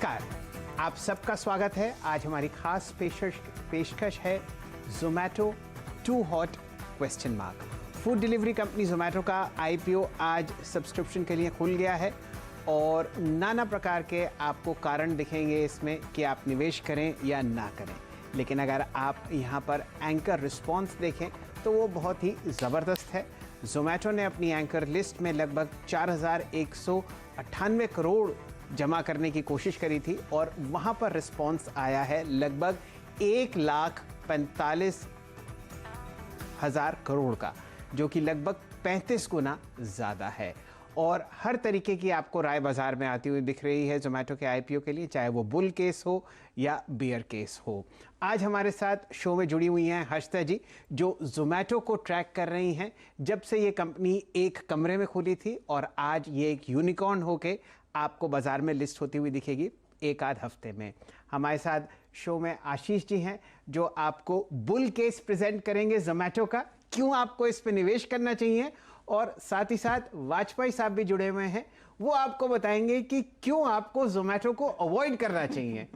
नमस्कार, आप सबका स्वागत है। आज हमारी खास पेशकश है Zomato too hot question mark. Food delivery company Zomato का आईपीओ आज सब्सक्रिप्शन के लिए खुल गया है और नाना प्रकार के आपको कारण दिखेंगे इसमें कि आप निवेश करें या ना करें। लेकिन अगर आप यहाँ पर एंकर रिस्पॉन्स देखें तो वो बहुत ही ज़बरदस्त है। जोमैटो ने अपनी एंकर लिस्ट में लगभग 4,198 करोड़ जमा करने की कोशिश करी थी और वहाँ पर रिस्पॉन्स आया है लगभग 1,45,000 करोड़ का, जो कि लगभग 35 गुना ज़्यादा है। और हर तरीके की आपको राय बाजार में आती हुई दिख रही है जोमैटो के आईपीओ के लिए, चाहे वो बुल केस हो या बियर केस हो। आज हमारे साथ शो में जुड़ी हुई हैं हर्षिता जी, जो जोमैटो को ट्रैक कर रही हैं जब से ये कंपनी एक कमरे में खुली थी और आज ये एक यूनिकॉर्न होके आपको बाजार में लिस्ट होती हुई दिखेगी एक आध हफ्ते में। हमारे साथ शो में आशीष जी हैं जो आपको बुल केस प्रेजेंट करेंगे जोमैटो का, क्यों आपको इस पे निवेश करना चाहिए, और साथ ही साथ वाजपेयी साहब भी जुड़े हुए हैं, वो आपको बताएंगे कि क्यों आपको जोमैटो को अवॉइड करना चाहिए।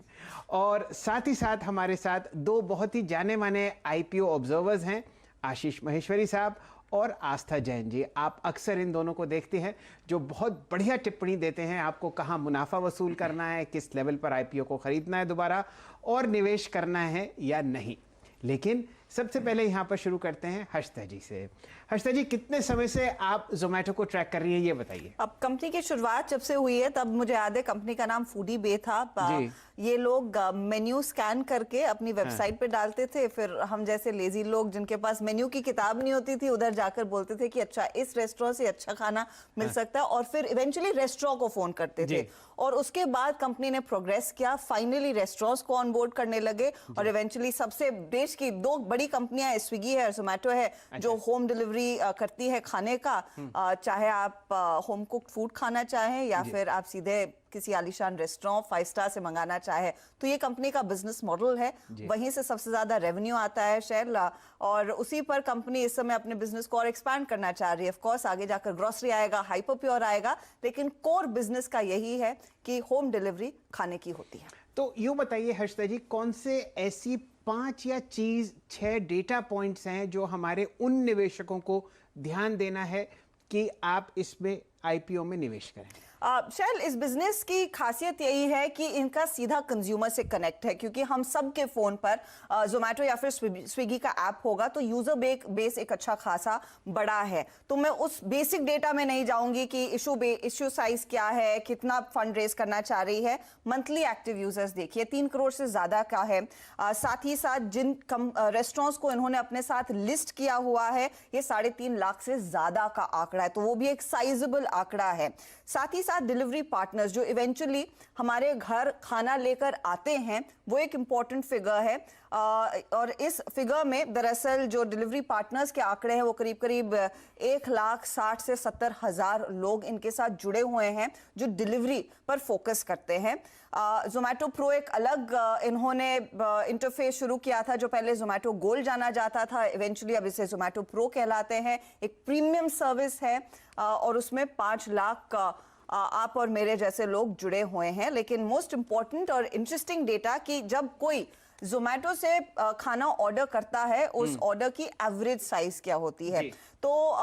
और साथ ही साथ हमारे साथ दो बहुत ही जाने माने आईपीओ ऑब्जर्वर्स हैं, आशीष महेश्वरी साहब और आस्था जैन जी। आप अक्सर इन दोनों को देखते हैं जो बहुत बढ़िया टिप्पणी देते हैं आपको कहाँ मुनाफा वसूल करना है, किस लेवल पर आईपीओ को खरीदना है दोबारा और निवेश करना है या नहीं। लेकिन सबसे पहले यहाँ पर शुरू करते हैं हर्षिता जी से। हर्षिता जी, कितने समय से आप जोमैटो को ट्रैक कर रही हैं, ये बताइए। अब कंपनी की शुरुआत जब से हुई है तब मुझे याद है कंपनी का नाम फूडी बे था। ये लोग मेन्यू स्कैन करके अपनी वेबसाइट पे डालते थे, फिर हम जैसे लेजी लोग जिनके पास मेन्यू की किताब नहीं होती थी उधर जाकर बोलते थे कि अच्छा इस रेस्टोरेंट से अच्छा खाना मिल सकता है, और फिर इवेंचुअली रेस्टोरेंट को फोन करते थे। और उसके बाद कंपनी ने प्रोग्रेस किया, फाइनली रेस्टोरेंट्स को ऑनबोर्ड करने लगे और इवेंचुअली सबसे देश की दो बड़ी कंपनियां स्विगी है और जोमैटो है जो होम डिलीवरी करती है खाने का, चाहे आप होम कुक्ड फूड खाना चाहें या फिर आप सीधे किसी आलीशान रेस्टोरेंट 5 स्टार से मंगाना चाहे, तो ये कंपनी का बिजनेस मॉडल है। वहीं से सबसे ज्यादा रेवेन्यू आता है शेल, और उसी पर कंपनी इस समय अपने बिजनेस को और एक्सपैंड करना चाह रही है। ऑफ कोर्स आगे जाकर ग्रोसरी आएगा, हाइपर प्योर आएगा, लेकिन कोर बिजनेस का यही है कि होम डिलीवरी खाने की होती है। तो यूं बताइए हर्षिता जी, कौन से ऐसी 5 या 6 डेटा पॉइंट्स हैं जो हमारे उन निवेशकों को ध्यान देना है कि आप इसमें आईपीओ में निवेश करें? शैल, इस बिजनेस की खासियत यही है कि इनका सीधा कंज्यूमर से कनेक्ट है, क्योंकि हम सबके फोन पर जोमैटो या फिर स्विगी का ऐप होगा तो यूजर बेस एक अच्छा खासा बड़ा है। तो मैं उस बेसिक डेटा में नहीं जाऊंगी कि इशू साइज क्या है, कितना फंड रेज करना चाह रही है। मंथली एक्टिव यूजर्स देखिए 3 करोड़ से ज्यादा का है। साथ ही साथ जिन रेस्टोरेंट्स को इन्होंने अपने साथ लिस्ट किया हुआ है ये 3.5 लाख से ज्यादा का आंकड़ा है, तो वो भी एक साइजेबल आंकड़ा है। साथ ही साथ डिलीवरी पार्टनर्स जो इवेंचुअली हमारे घर खाना लेकर आते हैं वो एक इंपॉर्टेंट फिगर है। और इस फिगर में दरअसल जो डिलीवरी पार्टनर्स के आंकड़े हैं वो करीब करीब 1,60,000 से 70,000 लोग इनके साथ जुड़े हुए हैं जो डिलीवरी पर फोकस करते हैं। जोमैटो प्रो एक अलग इन्होंने इंटरफेस शुरू किया था, जो पहले जोमैटो गोल्ड जाना जाता था, इवेंचुअली अब इसे जोमैटो प्रो कहलाते हैं। एक प्रीमियम सर्विस है और उसमें 5 लाख आप और मेरे जैसे लोग जुड़े हुए हैं। लेकिन मोस्ट इंपॉर्टेंट और इंटरेस्टिंग डेटा कि जब कोई जोमैटो से खाना ऑर्डर करता है उस ऑर्डर की एवरेज साइज क्या होती है। तो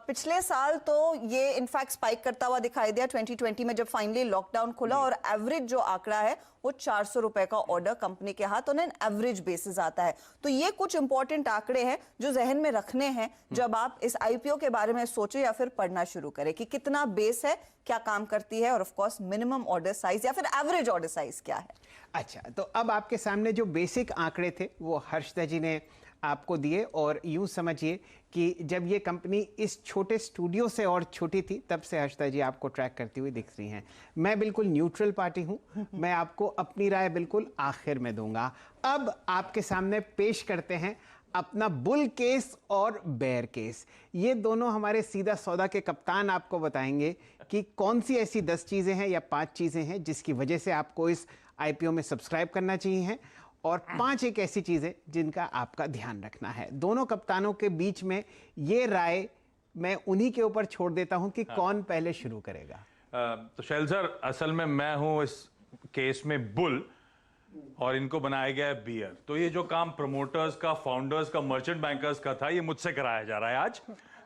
पिछले साल तो ये इनफैक्ट स्पाइक करता हुआ दिखाई दिया 2020 में जब फाइनली लॉकडाउन खुला, और एवरेज जो आंकड़ा है वो 400 रुपए का ऑर्डर कंपनी के हाथ ऑन एन एवरेज बेसिस आता है। तो ये कुछ इंपॉर्टेंट आंकड़े हैं जो जहन में रखने हैं जब आप इस आईपीओ के बारे में सोचें या फिर पढ़ना शुरू करें कि कितना बेस है, क्या काम करती है, और of course minimum order size या फिर एवरेज ऑर्डर साइज क्या है। अच्छा, तो अब आपके सामने जो बेसिक आंकड़े थे वो हर्षिता जी ने आपको दिए, और यूं समझिए कि जब ये कंपनी इस छोटे स्टूडियो से और छोटी थी तब से हर्षिता जी आपको ट्रैक करती हुई दिख रही हैं। मैं बिल्कुल न्यूट्रल पार्टी हूं, मैं आपको अपनी राय बिल्कुल आखिर में दूंगा। अब आपके सामने पेश करते हैं अपना बुल केस और बेयर केस। ये दोनों हमारे सीधा सौदा के कप्तान आपको बताएंगे कि कौन सी ऐसी 10 चीज़ें हैं या 5 चीज़ें हैं जिसकी वजह से आपको इस आईपीओ में सब्सक्राइब करना चाहिए, और 5 एक ऐसी चीज़ें जिनका आपका ध्यान रखना है। दोनों कप्तानों के बीच में ये राय मैं उन्हीं के ऊपर छोड़ देता हूं कि कौन पहले शुरू करेगा। तो शैल सर, असल में मैं हूं इस केस में बुल और इनको बनाया गया है बियर। तो ये जो काम प्रमोटर्स का, फाउंडर्स का, मर्चेंट बैंकर्स का था, ये मुझसे कराया जा रहा है आज।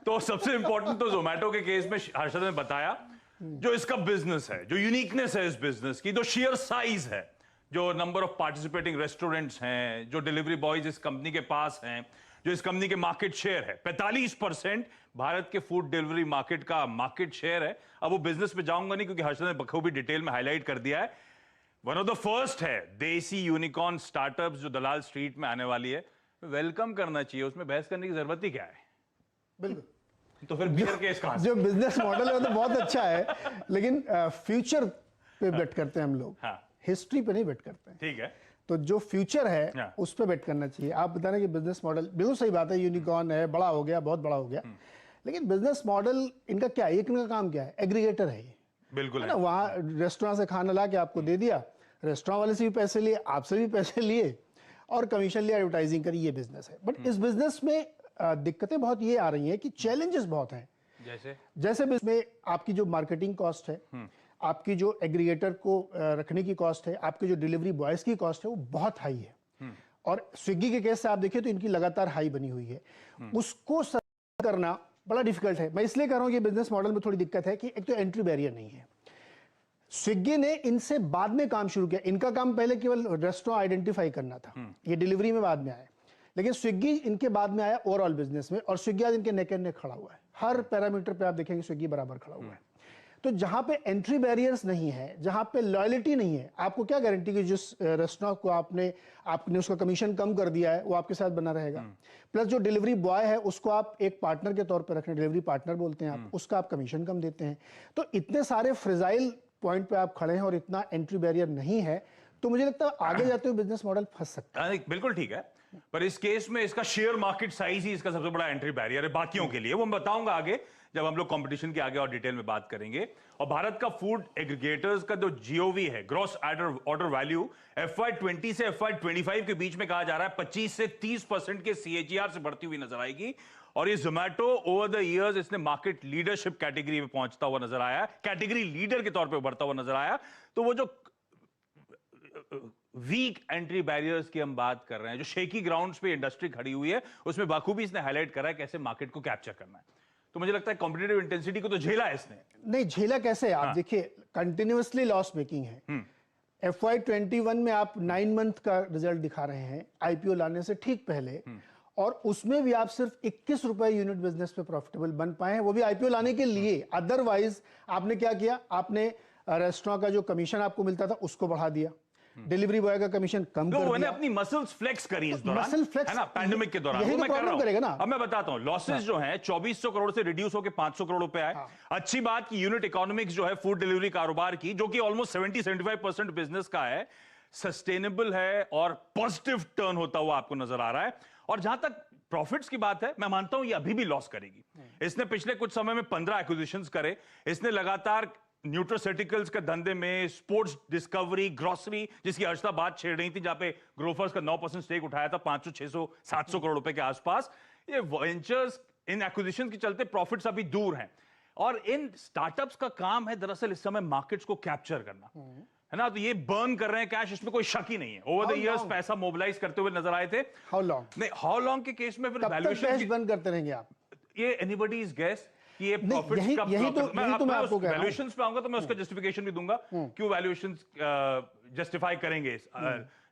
तो सबसे इंपॉर्टेंट तो जोमेटो के केस में हर्षद ने बताया जो इसका बिजनेस है, जो यूनिकनेस है इस बिजनेस की, जो शेयर साइज है, जो नंबर ऑफ पार्टिसिपेटिंग रेस्टोरेंट्स हैं, जो डिलीवरी बॉयज इस कंपनी के पास हैं, जो इस कंपनी के मार्केट शेयर है 45% भारत के फूड डिलीवरी मार्केट का मार्केट शेयर है। अब वो बिजनेस पे जाऊंगा नहीं क्योंकि हर्षद ने बखूबी डिटेल में हाईलाइट कर दिया है। वन ऑफ द फर्स्ट है देसी यूनिकॉर्न स्टार्टअप्स जो दलाल स्ट्रीट में आने वाली है। वेलकम करना चाहिए, उसमें बहस करने की जरूरत ही क्या है। बिल्कुल। तो फिर बियर केस कहां से? जो बिजनेस मॉडल है वो तो बहुत अच्छा है, लेकिन फ्यूचर पे बेट करते हैं हम लोग, हिस्ट्री पे नहीं बेट करते हैं। ठीक है। तो जो फ्यूचर है उस पे बेट करना चाहिए। आप बता रहे हैं कि बिजनेस मॉडल बिल्कुल सही बात है, यूनिकॉर्न है, बड़ा हो गया, बहुत बड़ा हो गया, लेकिन बिजनेस मॉडल इनका क्या है, इनका काम क्या है, एग्रीगेटर है ये। बिल्कुल है ना, वहाँ रेस्टोरेंट से खाना ला के आपको दे दिया, रेस्टोरेंट वाले से भी पैसे लिए, आपसे भी पैसे लिए और कमीशन लिए, एडवर्टाइजिंग करी, ये बिजनेस है। बट इस बिजनेस में दिक्कतें बहुत ये आ रही हैं कि चैलेंजेस बहुत हैं। जैसे इसमें आपकी जो मार्केटिंग कॉस्ट है, आपकी जो एग्रीगेटर को रखने की कॉस्ट है, आपके जो डिलीवरी बॉयज की कॉस्ट है, वो बहुत हाई है। और स्विगी के केस से आप देखिए तो इनकी लगातार हाई बनी हुई है, उसको करना बड़ा डिफिकल्ट है। मैं इसलिए कह रहा हूं कि बिजनेस मॉडल में थोड़ी दिक्कत है कि एक तो एंट्री बैरियर नहीं है। स्विगी ने इनसे बाद में काम शुरू किया, इनका काम पहले केवल रेस्टोरेंट आइडेंटिफाई करना था, ये डिलीवरी में बाद में आया, लेकिन स्विगी इनके बाद में आया ओवरऑल बिजनेस में, और स्विगी आज इनके नेक एंड नेक खड़ा हुआ है। हर पैरामीटर पे आप देखेंगे स्विगी बराबर खड़ा हुआ है। तो जहां पे एंट्री बैरियर्स नहीं है, जहां पे लॉयल्टी नहीं है, आपको क्या गारंटी कि जिस रेस्टोरेंट को आपने उसका कमीशन कम कर दिया है वो आपके साथ बना रहेगा। प्लस जो डिलीवरी बॉय है उसको आप एक पार्टनर के तौर पर रख रहे हैं, डिलीवरी पार्टनर बोलते हैं आप, उसका आप कमीशन कम देते हैं। तो इतने सारे फ्रेजाइल पॉइंट पे आप खड़े हैं और इतना एंट्री बैरियर नहीं है, तो मुझे लगता है आगे जाते हुए बिजनेस मॉडल फंस सकता है। बिल्कुल ठीक है, पर इस केस में इसका शेयर मार्केट साइज ही इसका सबसे बड़ा एंट्री बैरियर है बाकियों के लिए। वो मैं बताऊंगा आगे जब हम लोग कंपटीशन के आगे और डिटेल में बात करेंगे। और भारत का फूड एग्रीगेटर्स का जो जीओवी है, ग्रॉस ऑर्डर वैल्यू, FY20 से FY25 के बीच में कहा जा रहा है 25 से 30% के CAGR से बढ़ती हुई नजर आएगी। और ये जोमेटो ओवर द इयर्स इसने मार्केट लीडरशिप कैटेगरी में पहुंचता हुआ नजर आया, कैटेगरी लीडर के तौर पे बढ़ता हुआ नजर आया। तो वो जो वीक एंट्री बैरियर्स की हम बात कर रहे हैं, जो शेकी ग्राउंड्स पे इंडस्ट्री खड़ी हुई है, उसमें बाखूबी इसने हाईलाइट करा है कैसे मार्केट को कैप्चर करना है। तो मुझे लगता है कॉम्पिटिटिव इंटेंसिटी को तो झेला है इसने। नहीं झेला कैसे, आप देखिए कंटिन्यूअसली लॉस मेकिंग है। FY21 में आप 9 मंथ का रिजल्ट दिखा रहे हैं IPO लाने से ठीक पहले, और उसमें भी आप सिर्फ 21 रुपए यूनिट बिजनेस पे प्रॉफिटेबल बन पाए हैं, वो भी IPO लाने के लिए। अदरवाइज आपने क्या किया, आपने रेस्टोरेंट का जो कमीशन आपको मिलता था उसको बढ़ा दिया, डिलीवरी बॉय का कमीशन कम कर दिया, अपनी मसल्स फ्लेक्स करी इस दौरान, मसल फ्लेक्स है ना, पैंडेमिक के दौरान। यही तो प्रॉब्लम करेगा ना। अब मैं बताता हूं, लॉसेस जो हैं 2400 करोड़ से रिड्यूस होकर 500 करोड़ रुपए आए। अच्छी बात की यूनिट इकोनॉमिक्स जो है फूड डिलीवरी कारोबार की, जो कि ऑलमोस्ट 70-75% बिजनेस का है, सस्टेनेबल है और पॉजिटिव टर्न होता हुआ आपको नजर आ रहा है। और जहां तक प्रॉफिट्स की बात है, मैं मानता हूं ये अभी भी लॉस करेगी। इसने पिछले कुछ समय में 15 एक्विजिशंस करे, इसने लगातार न्यूट्रोसेटिकल्स के धंधे में, स्पोर्ट्स डिस्कवरी, ग्रोसरी, जिसकी अर्चना बात छेड़ रही थी, जहां पे ग्रोफर्स का 9% स्टेक उठाया था 500, 600, 700 करोड़ रुपए के आसपास। ये वेंचर्स, इन एक्विजिशन के चलते प्रॉफिट्स अभी दूर हैं। और इन स्टार्टअप्स का काम है दरअसल इस समय मार्केट्स को कैप्चर करना, है ना। तो ये बर्न कर रहे हैं कैश, इसमें कोई शक ही नहीं है। ओवर द इयर्स पैसा मोबिलाइज करते हुए नजर आए थे। हाउ लॉन्ग, नहीं, हाउ लॉन्ग के केस में फिर वैल्यूएशन बंद करते रहेंगे आप, ये एनीबॉडीज गेस कि ये प्रॉफिट्स का मैं आपको वैल्यूएशंस पे आऊंगा तो मैं उसका जस्टिफिकेशन भी दूंगा क्यों वैल्यूएशंस जस्टिफाई करेंगे इस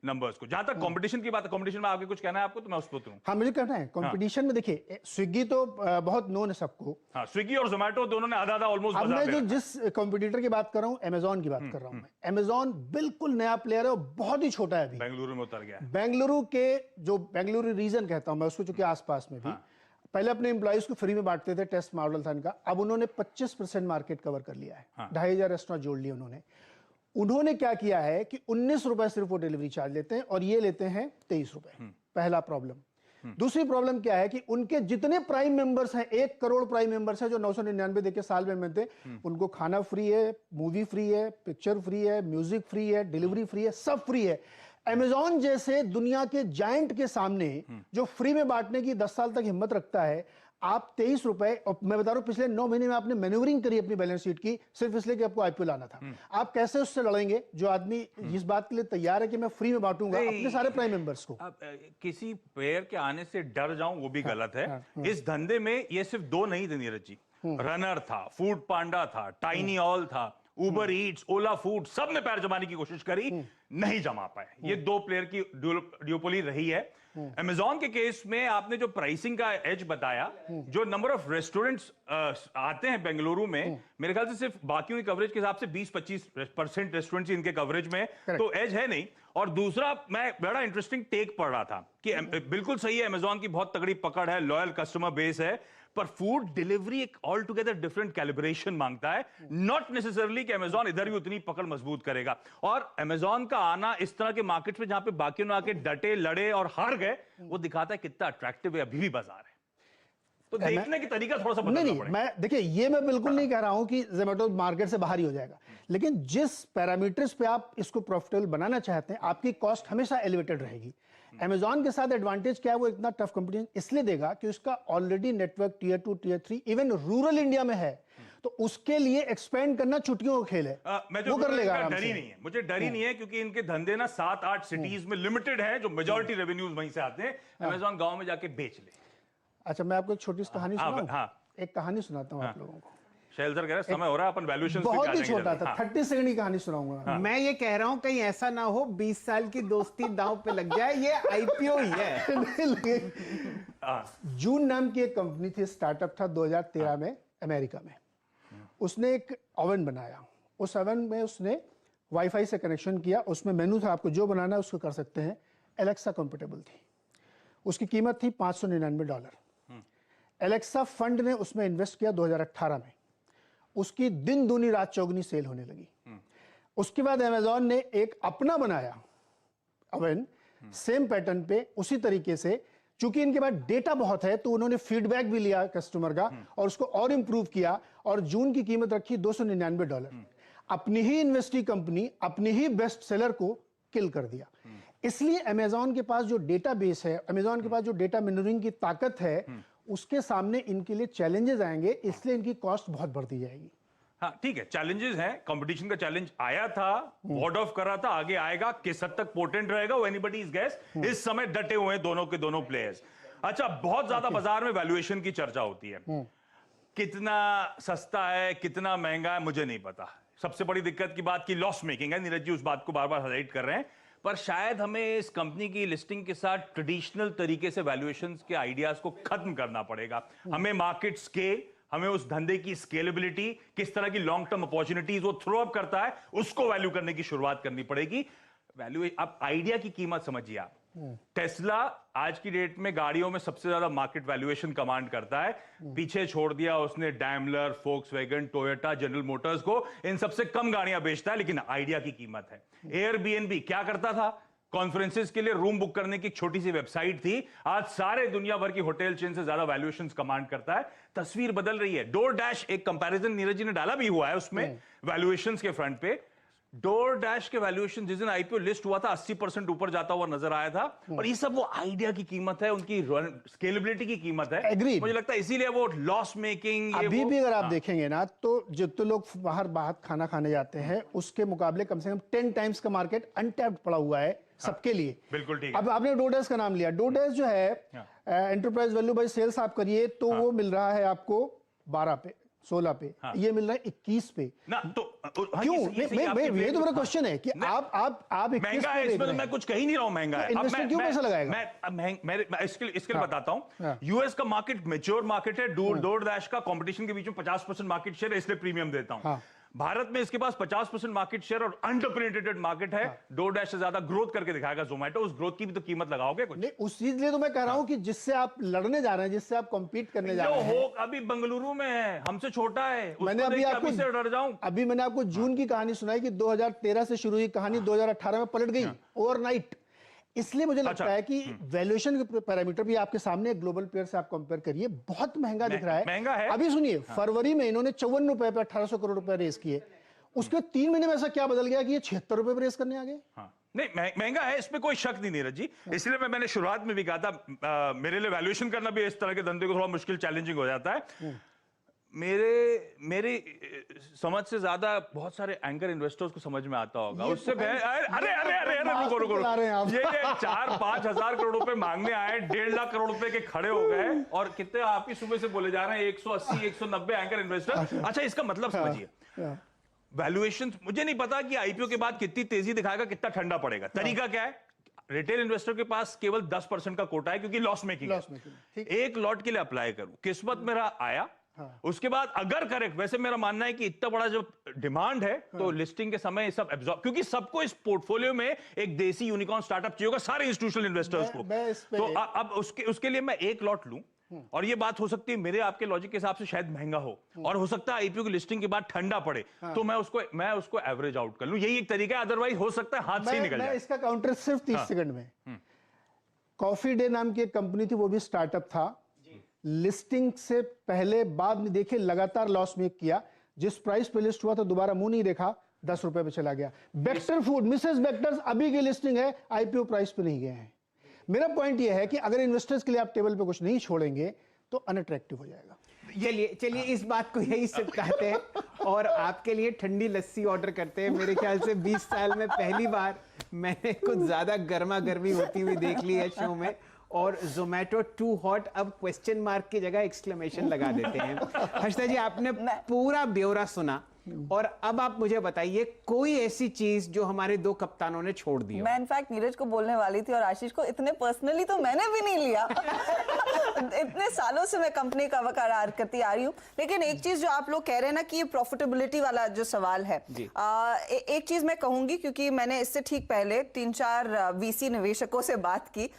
नंबर्स को। जहां तक कंपटीशन की बात है, कंपटीशन में आगे कुछ कहना है आपको तो मैं उस पर उतरूं। हाँ मुझे कहना है कंपटीशन में देखिए, स्विगी तो बहुत नोन है सबको। हाँ, स्विगी और जोमेटो दोनों ने आधा ऑलमोस्ट। अब मैं जो जिस कंपटीटर की बात कर रहा हूँ, अमेजॉन की बात कर रहा हूँ मैं। अमेजॉन बिल्कुल नया प्लेयर है और बहुत ही छोटा है अभी, बेंगलुरु में उतर गया। बेंगलुरु के जो बेंगलुरु रीजन कहता हूं मैं उसको, चूंकि आसपास में भी पहले अपने एम्प्लॉइज को फ्री में बांटते थे, टेस्ट मॉडल था इनका। अब उन्होंने 25% मार्केट कवर कर लिया है, 2500 रेस्टोरेंट जोड़ लिए उन्होंने क्या किया है कि 19 रुपए सिर्फ वो डिलीवरी चार्ज लेते हैं और ये लेते हैं 23 रुपए। पहला प्रॉब्लम। दूसरी प्रॉब्लम क्या है कि उनके जितने प्राइम मेंबर्स हैं, 1 करोड़ प्राइम मेंबर्स हैं जो 999 देके साल में मिलते, उनको खाना फ्री है, मूवी फ्री है, पिक्चर फ्री है, म्यूजिक फ्री है, डिलीवरी फ्री है, सब फ्री है। अमेजॉन जैसे दुनिया के जायंट के सामने जो फ्री में बांटने की 10 साल तक हिम्मत रखता है, आप 23 रुपए, और मैं बता रहा हूं पिछले 9 महीने में आपने मैन्यूवरिंग करी अपनी बैलेंस शीट की, सिर्फ इसलिए कि आपको आईपीओ लाना था। आप कैसे उससे लड़ेंगे जो आदमी इस बात के लिए तैयार है कि मैं फ्री में बांटूंगा अपने सारे प्राइम मेंबर्स को। अब किसी प्लेयर के आने से डर जाऊं वो भी गलत है। इस धंधे में ये सिर्फ दो नहीं थे नीरज जी, रनर था, फूड पांडा था, टाइनी ऑल था, उबर ईट्स, ओला फूड, सब ने पैर जमाने की कोशिश करी, नहीं जमा पाए। ये दो प्लेयर की ड्यूओपोली रही है। अमेजॉन के केस में आपने जो प्राइसिंग का एज बताया, जो नंबर ऑफ रेस्टोरेंट्स आते हैं बेंगलुरु में, मेरे ख्याल से सिर्फ बाकियों की कवरेज के हिसाब से 20-25% रेस्टोरेंट्स इनके कवरेज में, तो एज है नहीं। और दूसरा, मैं बड़ा इंटरेस्टिंग टेक पढ़ रहा था कि बिल्कुल सही है, अमेजॉन की बहुत तगड़ी पकड़ है, लॉयल कस्टमर बेस है, पर फूड डिलीवरी एक ऑल टुगेदर डिफरेंट कैलिब्रेशन मांगता है। नॉट नेसेसरली कि अमेजॉन इधर भी उतनी पकड़ मजबूत करेगा। और अमेजॉन का आना इस तरह के मार्केट में जहां पे बाकियों ने आके डटे, लड़े और हार गए, वो दिखाता है कितना अट्रैक्टिव है अभी भी बाजार है। तो देखने की तरीका थोड़ा सा बदलना नहीं, पड़ेगा। मैं देखिए, ये मैं बिल्कुल नहीं कह रहा हूं कि जोमेटो मार्केट से बाहर ही हो जाएगा, लेकिन जिस पैरामीटर्स पे आप इसको प्रॉफिटेबल बनाना चाहते हैं, आपकी कॉस्ट हमेशा एलिवेटेड रहेगी। अमेजॉन के साथ एडवांटेज क्या है, वो इतना टफ कंपटीशन इसलिए देगा कि उसका already network tier 2, tier 3, even rural India में है, तो उसके लिए एक्सपेंड करना छुट्टियों का खेल है। वो कर लेगा आराम डर ही से। नहीं है, मुझे डर ही नहीं है, क्योंकि इनके धंधे ना 7-8 सिटीज में लिमिटेड है, जो मेजॉरिटी रेवेन्यूज वहीं से आते हैं। अमेजॉन गांव में जाके बेच ले। अच्छा, मैं आपको एक छोटी सी कहानी सुनाऊं? हाँ। एक कहानी सुनाता हूं आप लोगों को। शैल सर कह रहे समय हो रहा है, अपन वैल्यूएशन बहुत ही छोटा था, 30 सेकंड की कहानी सुनाऊंगा। मैं ये कह रहा हूं कहीं ऐसा ना हो 20 साल की दोस्ती दांव पे लग जाए, ये आईपीओ ही है। जून नाम की एक कंपनी थी, स्टार्टअप था 2013 में अमेरिका में। उसने एक ओवन बनाया, उस ओवन में उसने वाईफाई से कनेक्शन किया, उसमें मेनू था, आपको जो बनाना है उसको कर सकते हैं। एलेक्सा कंपेटेबल थी, उसकी कीमत थी $599। एलेक्सा फंड ने उसमें इन्वेस्ट किया 2018 में, उसकी दिन दूनी रात चौगुनी सेल होने लगी। उसके बाद अमेजॉन ने एक अपना बनाया ओवन, सेम पैटर्न पे, उसी तरीके से। चूंकि इनके पास डेटा बहुत है, तो उन्होंने फीडबैक भी लिया कस्टमर का और उसको और इंप्रूव किया, और जून की कीमत रखी $299। अपनी ही इन्वेस्टी कंपनी अपनी ही बेस्ट सेलर को किल कर दिया। इसलिए अमेजॉन के पास जो डेटा बेस है, अमेजॉन के पास जो डेटा मिनरिंग की ताकत है, उसके सामने इनके लिए चैलेंजेस आएंगे, इसलिए इनकी कॉस्ट बहुत बढ़ती जाएगी। हाँ ठीक है, चैलेंजेस हैं, कंपटीशन का चैलेंज आया था, वॉर्ड ऑफ कर रहा था, आगे आएगा, किस हद तक पोटेंट रहेगा वो एनीबॉडीज गेस। इस समय डटे हुए हैं दोनों के दोनों प्लेयर्स। अच्छा, बहुत ज्यादा बाजार में वैल्यूएशन की चर्चा होती है, कितना सस्ता है, कितना महंगा है, मुझे नहीं पता। सबसे बड़ी दिक्कत की बात की लॉस मेकिंग है, नीरज जी उस बात को बार बार हाईलाइट कर रहे हैं, पर शायद हमें इस कंपनी की लिस्टिंग के साथ ट्रेडिशनल तरीके से वैल्यूएशंस के आइडियाज को खत्म करना पड़ेगा। हमें मार्केट स्केल, हमें उस धंधे की स्केलेबिलिटी, किस तरह की लॉन्ग टर्म अपॉर्चुनिटीज वो थ्रो अप करता है, उसको वैल्यू करने की शुरुआत करनी पड़ेगी। वैल्यू, आप आइडिया की कीमत समझिए। आप टेस्ला आज की डेट में गाड़ियों में सबसे ज्यादा मार्केट वैल्यूएशन कमांड करता है। पीछे छोड़ दिया उसने Daimler, Volkswagen, Toyota, general Motors को, इन सबसे कम गाड़ियां बेचता है, लेकिन आइडिया की कीमत है। एयरबीएनबी क्या करता था? कॉन्फ्रेंसेस के लिए रूम बुक करने की एक छोटी सी वेबसाइट थी, आज सारे दुनिया भर की होटल चेन से ज्यादा वैल्यूएशंस कमांड करता है। तस्वीर बदल रही है। डोर डैश, एक कंपैरिजन नीरज जी ने डाला भी हुआ है उसमें वैल्यूएशंस के फ्रंट पे। डोर डैश के वैल्यूएशन जिस दिन आईपीओ लिस्ट हुआ था 80% ऊपर जाता हुआ नजर आया था, और ये सब वो आइडिया की कीमत है, उनकी स्केलेबिलिटी की कीमत है। Agreed. मुझे लगता है इसीलिए वो लॉस मेकिंग अभी भी अगर आप देखेंगे ना, तो जितने लोग बाहर खाना खाने जाते हैं, उसके मुकाबले कम से कम 10 टाइम्स का मार्केट अनटैप्ड पड़ा हुआ है सबके लिए। बिल्कुल ठीक है। अब आपने डोडेस का नाम लिया, डोडेस जो है एंटरप्राइज वैल्यू बाय सेल्स आप करिए तो वो मिल रहा है आपको 12 पे, 16 पे, ये मिल रहा है 21 पे ना। तो क्यों? ये तो मेरा क्वेश्चन है कि आप 21 महंगा है, इसमें तो मैं कुछ कह ही नहीं रहा हूं महंगा है। इन्वेस्टर क्यों पैसा लगाएगा? मैं इसके लिए बताता हूं। यूएस का मार्केट मैच्योर मार्केट है, डोर डैश का कंपटीशन के बीच में 50% मार्केट शेयर है, इसलिए प्रीमियम देता हूं। भारत में इसके पास 50% मार्केट शेयर और अंडरपेनिट्रेटेड मार्केट है। डोर डैश से ज्यादा ग्रोथ करके दिखाएगा जोमेटो, उस ग्रोथ की भी तो कीमत लगाओगे कुछ? नहीं, उस चीज लिए तो मैं कह रहा हूं कि जिससे आप लड़ने जा रहे हैं, जिससे आप कॉम्पीट करने जा रहे हैं, हो अभी बेंगलुरु में है, हमसे छोटा है, मैंने अभी आपको जून की कहानी सुनाई कि 2013 से शुरू हुई कहानी 2018 में पलट गई ओवरनाइट। इसलिए मुझे लगता है कि वैल्यूएशन के पैरामीटर भी आपके सामने, ग्लोबल प्लेयर से आप कंपेयर करिए, बहुत महंगा दिख रहा है। महंगा है। अभी सुनिए, फरवरी में इन्होंने 54 रुपए पे 1800 करोड़ रुपए रेस किए, उसके 3 महीने में ऐसा क्या बदल गया कि ये 76 रुपए पे रेस करने आ गए? नहीं महंगा है, इसमें कोई शक नहीं नीरज जी। इसलिए मैंने शुरुआत में भी कहा था मेरे लिए वैल्यूएशन करना भी इस तरह के धंधे को थोड़ा मुश्किल, चैलेंजिंग हो जाता है। मेरी समझ से ज्यादा बहुत सारे एंकर इन्वेस्टर्स को समझ में आता होगा। उससे अरे रुको ये 4-5 हजार करोड़ रुपए मांगने आए, 1.5 लाख करोड़ रुपए के खड़े हो गए, और कितने आप ही सुबह से बोले जा रहे हैं 180-190 एंकर इन्वेस्टर। अच्छा, इसका मतलब समझिए, वैल्यूएशन मुझे नहीं पता कि आईपीओ के बाद कितनी तेजी दिखाएगा, कितना ठंडा पड़ेगा। तरीका क्या है, रिटेल इन्वेस्टर के पास केवल 10% का कोटा है क्योंकि लॉस मेकिंग है। एक लॉट के लिए अप्लाई करूं, किस्मत मेरा आया, उसके बाद अगर करेक्ट, वैसे मेरा मानना है कि इतना बड़ा जो डिमांड है तो लिस्टिंग के समय सब एब्जॉर्ब, क्योंकि सबको इस पोर्टफोलियो में एक देसी यूनिकॉर्न स्टार्टअप चाहिए होगा, सारे इंस्टीट्यूशनल इन्वेस्टर्स को। तो अब उसके लिए मैं एक लॉट लूं, और ये बात हो सकती है मेरे आपके लॉजिक के हिसाब से शायद महंगा हो, और हो सकता है आईपीओ की लिस्टिंग के बाद ठंडा पड़े, तो मैं उसको एवरेज आउट कर लूं। यही एक तरीका है, अदरवाइज हो सकता है हाथ से ही निकल जाए। इसका काउंटर सिर्फ 30 सेकंड में। कॉफी डे नाम की एक कंपनी थी, वो भी स्टार्टअप था, लिस्टिंग से पहले बाद में देखे लगातार लॉस मेक किया, जिस प्राइस पे लिस्ट हुआ तो दोबारा मुंह नहीं देखा, 10 रुपए पे चला गया। बेक्टर फूड, मिसेस बेक्टर्स अभी की लिस्टिंग है, आईपीओ प्राइस पे नहीं गए हैं। मेरा पॉइंट यह है कि अगर इन्वेस्टर्स के लिए आप टेबल पे कुछ नहीं छोड़ेंगे तो अनअट्रैक्टिव हो जाएगा। चलिए इस बात को यही सिमटाते हैं और आपके लिए ठंडी लस्सी ऑर्डर करते हैं। मेरे ख्याल से 20 साल में पहली बार मैंने कुछ ज्यादा गर्मा गर्मी होती हुई देख ली है शो में, और जोमेटो टू हॉट अब क्वेश्चन मार्क की जगह एक्सक्लेमेशन लगा देते हैं। हर्षिता जी, आपने पूरा ब्यौरा सुना, और अब आप मुझे बताइए कोई ऐसी चीज जो हमारे दो कप्तानों ने छोड़ दी। मैं इनफैक्ट नीरज को बोलने वाली थी, और आशीष को इतने पर्सनली तो मैंने भी नहीं लिया। इतने सालों से मैं कंपनी का बरकरार करती आ रही हूँ, लेकिन एक चीज जो आप लोग कह रहे हैं ना कि ये प्रॉफिटेबिलिटी वाला जो सवाल है, एक चीज मैं कहूंगी, क्योंकि मैंने इससे ठीक पहले 3-4 वीसी निवेशकों से बात की।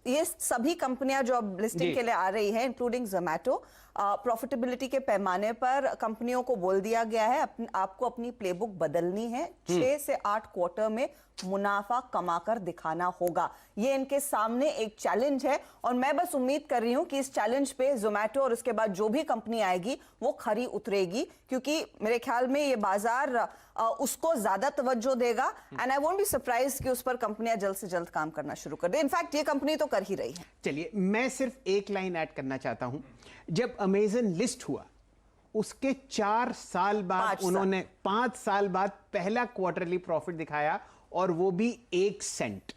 ये सभी कंपनियां जो अब लिस्टिंग के लिए आ रही है, इंक्लूडिंग जोमेटो, प्रॉफिटेबिलिटी के पैमाने पर कंपनियों को बोल दिया गया है आपको अपनी प्लेबुक बदलनी है, 6 से 8 क्वार्टर में मुनाफा कमाकर दिखाना होगा। ये इनके सामने एक चैलेंज है, और मैं बस उम्मीद कर रही हूं कि इस चैलेंज पे जोमेटो और उसके बाद जो भी कंपनी आएगी वो खरी उतरेगी, क्योंकि मेरे ख्याल में ये बाजार उसको ज्यादा तवज्जो देगा, and I won't be surprise कि उस पर कंपनियां जल्द से जल्द काम करना शुरू कर दे। इनफैक्ट ये कंपनी तो कर ही रही है। चलिए, मैं सिर्फ एक लाइन ऐड करना चाहता हूं। जब अमेजन लिस्ट हुआ उसके 4 साल बाद उन्होंने 5 साल बाद पहला क्वार्टरली प्रॉफिट दिखाया, और वो भी 1 सेंट।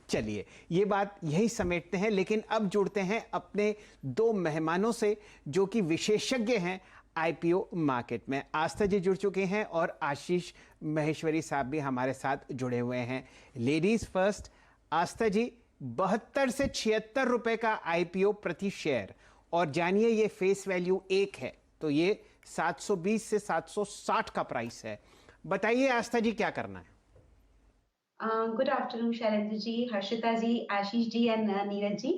चलिए, ये बात यही समेटते हैं, लेकिन अब जुड़ते हैं अपने 2 मेहमानों से जो कि विशेषज्ञ हैं आईपीओ मार्केट में। आस्था जी जुड़ चुके हैं, और आशीष महेश्वरी साहब भी हमारे साथ जुड़े हुए हैं। लेडीज फर्स्ट, आस्था जी, 72 से 76 रुपए का आईपीओ प्रति शेयर, और जानिए ये फेस वैल्यू 1 है, तो ये 720 से 760 का प्राइस है। बताइए आस्था जी, क्या करना है? Good afternoon Shailendra ji, Harshita ji, Ashish ji and Neeraj ji.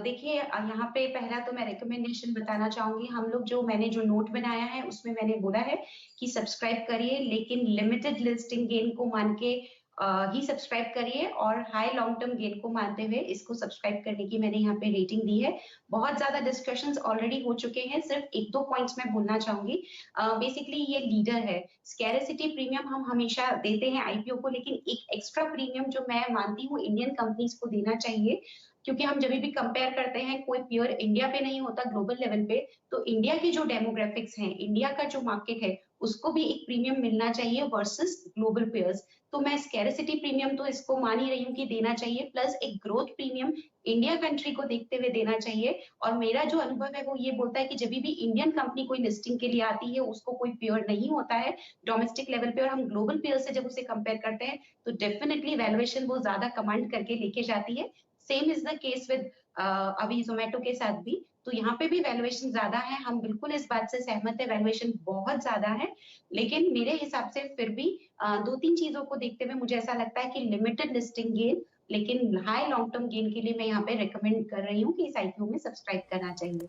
देखिए, यहाँ पे पहला तो मैं रिकमेंडेशन बताना चाहूंगी। मैंने जो नोट बनाया है उसमें मैंने बोला है कि सब्सक्राइब करिए, लेकिन लिमिटेड लिस्टिंग गेन को मान के ही सब्सक्राइब करिए, और हाई लॉन्ग टर्म गेन को मानते हुए इसको सब्सक्राइब करने की मैंने यहाँ पे रेटिंग दी है। बहुत ज्यादा डिस्कशंस ऑलरेडी हो चुके हैं, सिर्फ 1-2 पॉइंट्स मैं बोलना चाहूंगी। बेसिकली ये लीडर है, स्कैरिसिटी प्रीमियम हम हमेशा देते हैं आईपीओ को, लेकिन एक एक्स्ट्रा प्रीमियम जो मैं मानती हूँ इंडियन कंपनीज को देना चाहिए, क्योंकि हम जब भी कंपेयर करते हैं, कोई प्योर इंडिया पे नहीं होता, ग्लोबल लेवल पे, तो इंडिया की जो डेमोग्राफिक्स हैं, इंडिया का जो मार्केट है, उसको भी एक प्रीमियम मिलना चाहिए वर्सेस ग्लोबल पेयर्स। तो मैं स्कैरिसिटी प्रीमियम तो इसको मान ही रही हूँ कि देना चाहिए, प्लस एक ग्रोथ प्रीमियम इंडिया कंट्री को देखते हुए देना चाहिए। और मेरा जो अनुभव है वो ये बोलता है कि जब भी इंडियन कंपनी कोई लिस्टिंग के लिए आती है, उसको कोई पेयर नहीं होता है डोमेस्टिक लेवल पे, और हम ग्लोबल पेयर से जब उसे कंपेयर करते हैं तो डेफिनेटली वैल्यूएशन वो ज्यादा कमांड करके लेके जाती है। Same is the case with अभी जोमेटो के साथ भी, तो यहाँ पे भी वैल्यूएशन ज्यादा है, हम बिल्कुल इस बात से सहमत है, वैल्यूएशन बहुत ज्यादा है। लेकिन मेरे हिसाब से फिर भी 2-3 चीजों को देखते हुए मुझे ऐसा लगता है कि लिमिटेड लिस्टिंग गेन, लेकिन हाई लॉन्ग टर्म गेन के लिए मैं यहाँ पे रिकमेंड कर रही हूँ कि इस आईपीओ में सब्सक्राइब करना चाहिए।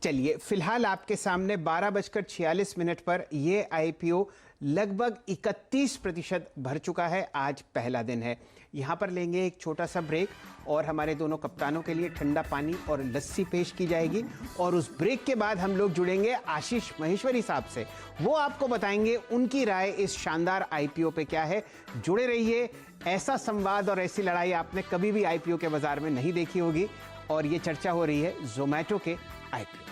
चलिए, फिलहाल आपके सामने 12:46 पर ये आईपीओ लगभग 31% भर चुका है। आज पहला दिन है। यहाँ पर लेंगे एक छोटा सा ब्रेक, और हमारे दोनों कप्तानों के लिए ठंडा पानी और लस्सी पेश की जाएगी, और उस ब्रेक के बाद हम लोग जुड़ेंगे आशीष महेश्वरी साहब से। वो आपको बताएंगे उनकी राय इस शानदार आईपीओ पे क्या है। जुड़े रहिए ऐसा संवाद और ऐसी लड़ाई आपने कभी भी आईपीओ के बाजार में नहीं देखी होगी और ये चर्चा हो रही है जोमैटो के आईपीओ।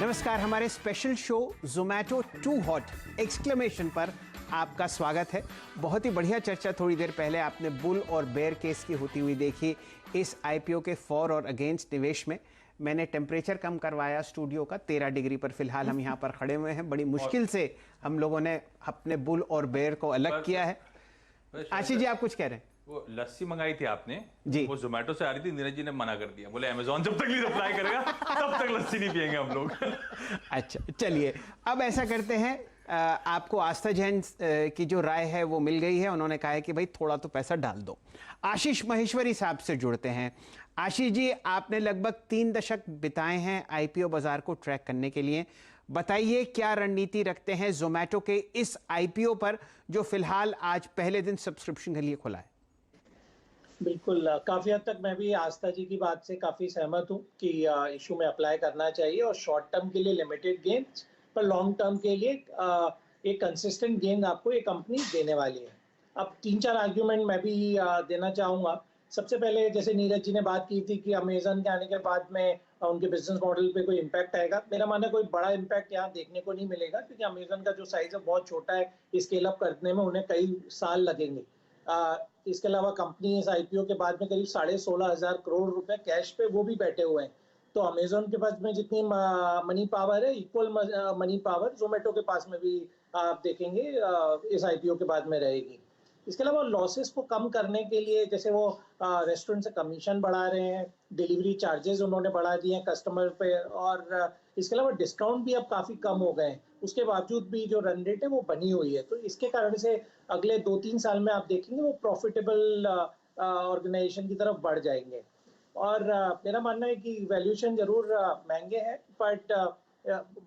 नमस्कार, हमारे special show Zomato too hot exclamation पर आपका स्वागत है। बहुत ही बढ़िया चर्चा थोड़ी देर पहले आपने बुल और बेयर केस की होती हुई देखी। इस आईपीओ के फॉर और अगेंस्ट निवेश में मैंने टेम्परेचर कम करवाया स्टूडियो का 13 डिग्री पर। फिलहाल हम यहाँ पर खड़े हुए हैं, बड़ी मुश्किल से हम लोगों ने अपने बुल और बेयर को अलग किया है। आशीष जी, आप कुछ कह रहे हैं? वो लस्सी मंगाई थी आपने जी, वो जोमेटो से आ रही थी, नीरज जी ने मना कर दिया, बोले अमेज़न जब तक नहीं रिप्लाई करेगा तब तक लस्सी नहीं पियेंगे हम लोग। अच्छा, चलिए अब ऐसा करते हैं, आपको आस्था जैन की जो राय है वो मिल गई है। उन्होंने कहा है कि भाई थोड़ा तो पैसा डाल दो। आशीष महेश्वरी साहब से जुड़ते हैं। आशीष जी, आपने लगभग 3 दशक बिताए हैं आईपीओ बाजार को ट्रैक करने के लिए। बताइए क्या रणनीति रखते हैं जोमैटो के इस आईपीओ पर जो फिलहाल आज पहले दिन सब्सक्रिप्शन के लिए खुला है? बिल्कुल, काफी हद तक मैं भी आस्था जी की बात से काफी सहमत हूँ कि इशू में अप्लाई करना चाहिए और शॉर्ट टर्म के लिए लिमिटेड गेन्स पर लॉन्ग टर्म के लिए एक कंसिस्टेंट गेन आपको ये कंपनी देने वाली है। अब 3-4 आर्ग्यूमेंट मैं भी देना चाहूँगा। सबसे पहले जैसे नीरज जी ने बात की थी कि अमेजन के आने के बाद में उनके बिजनेस मॉडल पे कोई इम्पैक्ट आएगा। मेरा मानना है कोई बड़ा इम्पैक्ट यहाँ देखने को नहीं मिलेगा क्योंकि अमेजन का जो साइज है बहुत छोटा है, स्केल अप करने में उन्हें कई साल लगेंगे। इसके अलावा कंपनी इस आईपीओ के बाद में करीब 16,500 करोड़ रुपए कैश पे वो भी बैठे हुए हैं। तो अमेजोन के पास में जितनी मनी पावर है, इक्वल मनी पावर जोमेटो के पास में भी आप देखेंगे इस आईपीओ के बाद में रहेगी। इसके अलावा लॉसेस को कम करने के लिए जैसे वो रेस्टोरेंट से कमीशन बढ़ा रहे हैं, डिलीवरी चार्जेस उन्होंने बढ़ा दिए हैं कस्टमर पे, और इसके अलावा डिस्काउंट भी अब काफ़ी कम हो गए हैं। उसके बावजूद भी जो रन रेट है वो बनी हुई है। तो इसके कारण से अगले 2-3 साल में आप देखेंगे वो प्रॉफिटेबल ऑर्गेनाइजेशन की तरफ बढ़ जाएंगे। और मेरा मानना है कि वैल्यूएशन जरूर महंगे हैं, बट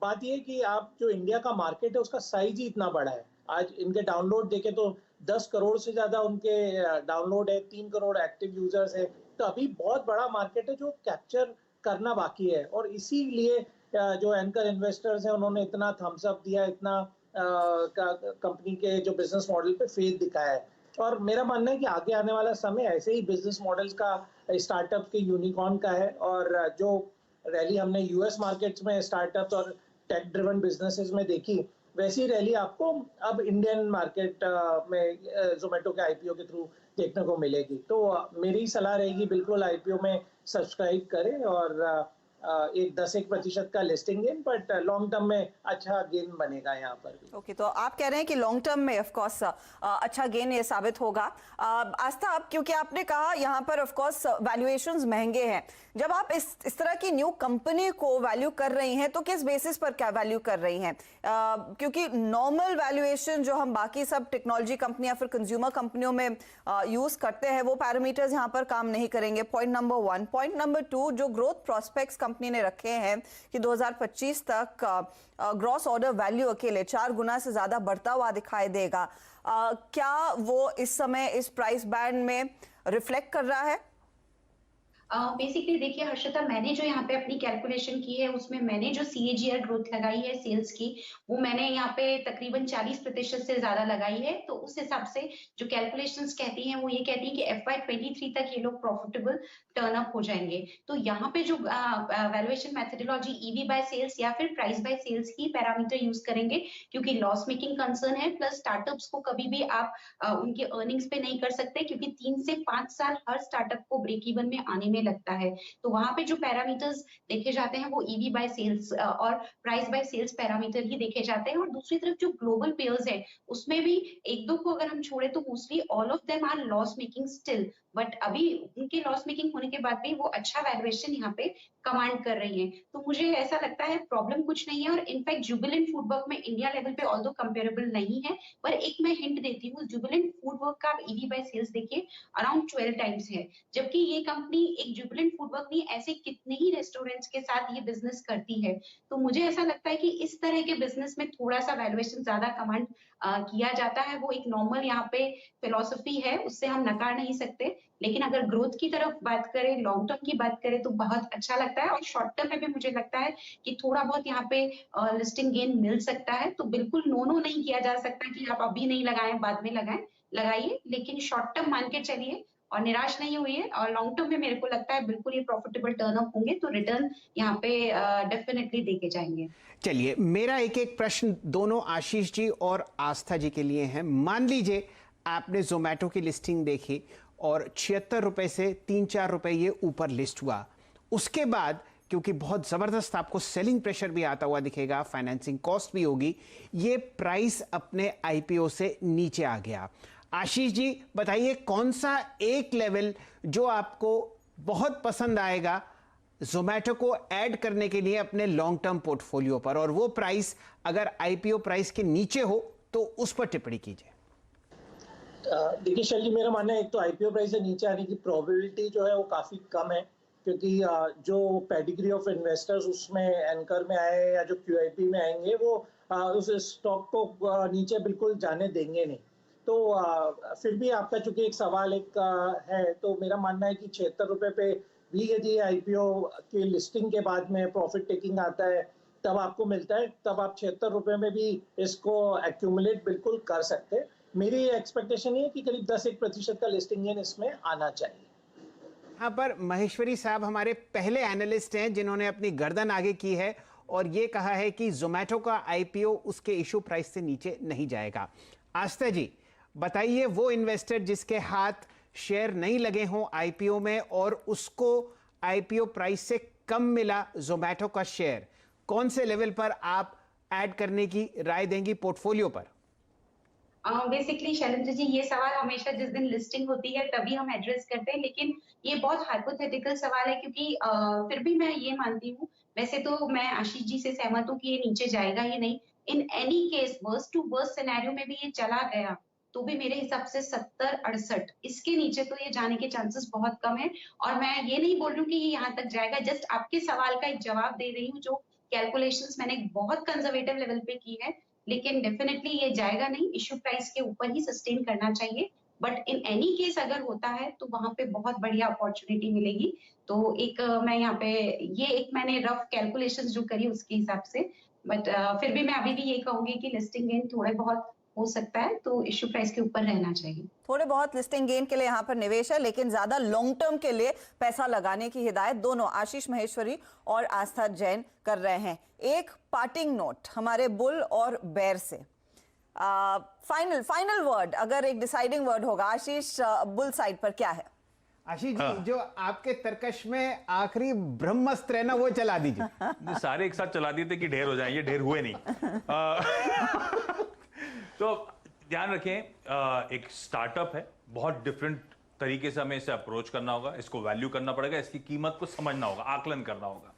बात ये है कि आप जो इंडिया का मार्केट है उसका साइज ही इतना बड़ा है। आज इनके डाउनलोड देखें तो 10 करोड़ से ज़्यादा उनके डाउनलोड है, 3 करोड़ एक्टिव यूजर्स है। तो अभी बहुत बड़ा मार्केट है जो कैप्चर करना बाकी है, और इसीलिए जो एंकर इन्वेस्टर्स हैं उन्होंने इतना थम्स अप दिया, इतना कंपनी के जो बिजनेस मॉडल पे फेथ दिखाया है। और मेरा मानना है कि आगे आने वाला समय ऐसे ही बिजनेस मॉडल्स का, स्टार्टअप के यूनिकॉर्न का है। और जो रैली हमने यूएस मार्केट्स में स्टार्टअप्स और टेक ड्रिवन बिजनेसेस में देखी, वैसी रैली आपको अब इंडियन मार्केट में जोमेटो के आईपीओ के थ्रू देखने को मिलेगी। तो मेरी सलाह रहेगी बिल्कुल आईपीओ में सब्सक्राइब करें और एक 10-1% का listing gain, but long term में अच्छा गेन बनेगा यहाँ पर भी। ओके, तो आप कह रहे हैं कि लॉन्ग टर्म में ऑफ कोर्स अच्छा गेन ये साबित होगा। आस्था, आप क्योंकि आपने कहा यहाँ पर ऑफ कोर्स वैल्यूएशंस महंगे हैं, जब आप इस तरह की न्यू कंपनी को वैल्यू कर रही हैं तो किस बेसिस पर क्या वैल्यू कर रही हैं? क्योंकि नॉर्मल वैल्यूएशन जो हम बाकी सब टेक्नोलॉजी कंपनी या फिर कंज्यूमर कंपनियों में यूज करते हैं वो पैरामीटर्स यहाँ पर काम नहीं करेंगे। Point number 1। पॉइंट नंबर 2, जो ग्रोथ प्रोस्पेक्ट्स कंपनी ने रखे हैं कि 2025 तक ग्रॉस ऑर्डर वैल्यू अकेले 4 गुना से ज्यादा बढ़ता हुआ दिखाई देगा, क्या वो इस समय इस प्राइस बैंड में रिफ्लेक्ट कर रहा है? बेसिकली देखिए हर्षिता, मैंने जो यहाँ पे अपनी कैलकुलेशन की है उसमें मैंने जो CAGR ग्रोथ लगाई है सेल्स की, वो मैंने यहाँ पे तकरीबन 40% से ज्यादा लगाई है। तो उस हिसाब से जो कैलकुलेशंस कहती हैं वो ये कहती हैं कि FY23 तक ये लोग प्रॉफिटेबल टर्न अप हो जाएंगे। तो यहाँ पे जो valuation methodology EV by sales या फिर प्राइस बाय सेल्स ही पैरामीटर यूज करेंगे, क्योंकि लॉस मेकिंग कंसर्न है। प्लस स्टार्टअप्स को कभी भी आप उनके अर्निंग्स पे नहीं कर सकते, क्योंकि 3 से 5 साल हर स्टार्टअप को ब्रेक इवन में आने में लगता है। तो वहां पे जो पैरामीटर्स देखे जाते हैं वो EV बाय सेल्स और प्राइस बाय सेल्स पैरामीटर ही देखे जाते हैं। और दूसरी तरफ जो ग्लोबल पेयर्स है उसमें भी 1-2 को अगर हम छोड़े तो mostly all of them are loss making still, but अभी उनके लॉस मेकिंग होने के बाद भी वो अच्छा वैल्यूएशन यहाँ पे कमांड कर रही है। तो मुझे ऐसा लगता है प्रॉब्लम कुछ नहीं है। और इनफैक्ट जुबिलेंट फूडवर्क में इंडिया लेवल पे ऑल्दो कंपेरेबल नहीं है, पर एक मैं हिंट देती हूँ, जुबिलेंट फूडवर्क का EV बाय सेल्स देखिए अराउंड 12 टाइम्स है, जबकि ये कंपनी एक जुबिलेंट फूडवर्क नहीं ऐसे कितने ही रेस्टोरेंट्स के साथ ये बिजनेस करती है। तो मुझे ऐसा लगता है कि इस तरह के बिजनेस में थोड़ा सा वैल्यूएशन ज्यादा कमांड किया जाता है, वो एक नॉर्मल यहाँ पे फिलॉसफी है, उससे हम नकार नहीं सकते। लेकिन अगर ग्रोथ की तरफ बात करें, लॉन्ग टर्म की बात करें तो बहुत अच्छा लगता है और शॉर्ट टर्म में भी मुझे लगता है कि थोड़ा बहुत यहाँ पे लिस्टिंग गेन मिल सकता है। तो बिल्कुल नो नहीं किया जा सकता कि आप अभी नहीं लगाएं, बाद में लगाइए, लेकिन शॉर्ट टर्म मान के चलिए और निराश नहीं हुई और लॉन्ग टर्म में मेरे को लगता है बिल्कुल ये प्रॉफिटेबल टर्न अप होंगे, तो रिटर्न यहाँ पे डेफिनेटली देके जाएंगे। चलिए, मेरा एक प्रश्न दोनों आशीष जी और आस्था जी के लिए है। मान लीजिए आपने जोमेटो की लिस्टिंग देखी और 76 रुपए से 3-4 रुपए ये ऊपर लिस्ट हुआ, उसके बाद क्योंकि बहुत जबरदस्त आपको सेलिंग प्रेशर भी आता हुआ दिखेगा, फाइनेंसिंग कॉस्ट भी होगी, ये प्राइस अपने आईपीओ से नीचे आ गया। आशीष जी बताइए, कौन सा एक लेवल जो आपको बहुत पसंद आएगा जोमेटो को ऐड करने के लिए अपने लॉन्ग टर्म पोर्टफोलियो पर, और वो प्राइस अगर आईपीओ प्राइस के नीचे हो तो उस पर टिप्पणी कीजिए। देखिए शैल जी, मेरा मानना है एक तो आईपीओ प्राइस से नीचे आने की प्रोबेबिलिटी जो है वो काफी कम है, क्योंकि जो पेडिग्री ऑफ इन्वेस्टर्स उसमें एंकर में आए या जो क्यूआईपी में आएंगे वो उस स्टॉक को नीचे बिल्कुल जाने देंगे नहीं। तो फिर भी आपका चूंकि एक सवाल है, तो मेरा मानना है कि 76 रुपए पे भी यदि आईपीओ की लिस्टिंग के बाद में प्रॉफिट टेकिंग आता है तब आपको मिलता है, तब आप 76 रुपए में भी इसको एक्यूमुलेट बिल्कुल कर सकते हैं। मेरी एक्सपेक्टेशन ये है कि करीब 10-1% का लिस्टिंग गेन इसमें आना चाहिए। यहाँ पर महेश्वरी साहब हमारे पहले एनालिस्ट हैं जिन्होंने अपनी गर्दन आगे की है और ये कहा है कि जोमेटो का आईपीओ उसके इशू प्राइस से नीचे नहीं जाएगा। आस्था जी बताइए, वो इन्वेस्टर जिसके हाथ शेयर नहीं लगे हों आईपीओ में और उसको आईपीओ प्राइस से कम मिला जोमेटो का शेयर, कौन से लेवल पर आप ऐड करने की राय देंगी पोर्टफोलियो पर? बेसिकली शैलेंद्र जी, ये सवाल हमेशा जिस दिन लिस्टिंग होती है तभी हम एड्रेस करते हैं, लेकिन ये बहुत हाइपोथेटिकल सवाल है क्योंकि फिर भी मैं ये मानती हूँ, वैसे तो मैं आशीष जी से सहमत हूँ कि ये नीचे जाएगा ही नहीं। In any case worst to worst scenario में भी ये चला गया तो भी मेरे हिसाब से 70-68 इसके नीचे तो ये जाने के चांसेस बहुत कम है। और मैं ये नहीं बोल रही हूँ कि ये यहाँ तक जाएगा, जस्ट आपके सवाल का एक जवाब दे रही हूँ जो कैलकुलेशंस मैंने बहुत कंजर्वेटिव लेवल पे की है, लेकिन डेफिनेटली ये जाएगा नहीं, इश्यू प्राइस के ऊपर ही सस्टेन करना चाहिए। बट इन एनी केस अगर होता है तो वहां पे बहुत बढ़िया अपॉर्चुनिटी मिलेगी। तो एक मैं यहाँ पे ये एक मैंने रफ कैलकुलेशंस जो करी उसके हिसाब से, बट फिर भी मैं अभी भी ये कहूंगी कि लिस्टिंग गेन थोड़े बहुत हो सकता है, तो इश्यू प्राइस के ऊपर रहना चाहिए। थोड़े बहुत लिस्टिंग गेन के लिए यहाँ पर निवेश है, लेकिन ज्यादा लॉन्ग टर्म के लिए पैसा लगाने की हिदायत दोनों आशीष महेश्वरी और आस्था जैन कर रहे हैं। एक पार्टिंग नोट हमारे बुल और बेयर से, फाइनल वर्ड, अगर एक डिसाइडिंग वर्ड होगा आशीष, बुल साइड पर क्या है? आशीष जी, जो आपके तर्कश में आखिरी ब्रह्मास्त्र है ना, वो चला दीजिए। सारे एक साथ चला दिए थे कि ढेर हो जाएंगे, ढेर हुए नहीं। तो ध्यान रखें, एक स्टार्टअप है, बहुत डिफरेंट तरीके से हमें इसे अप्रोच करना होगा, इसको वैल्यू करना पड़ेगा, इसकी कीमत को समझना होगा, आकलन करना होगा।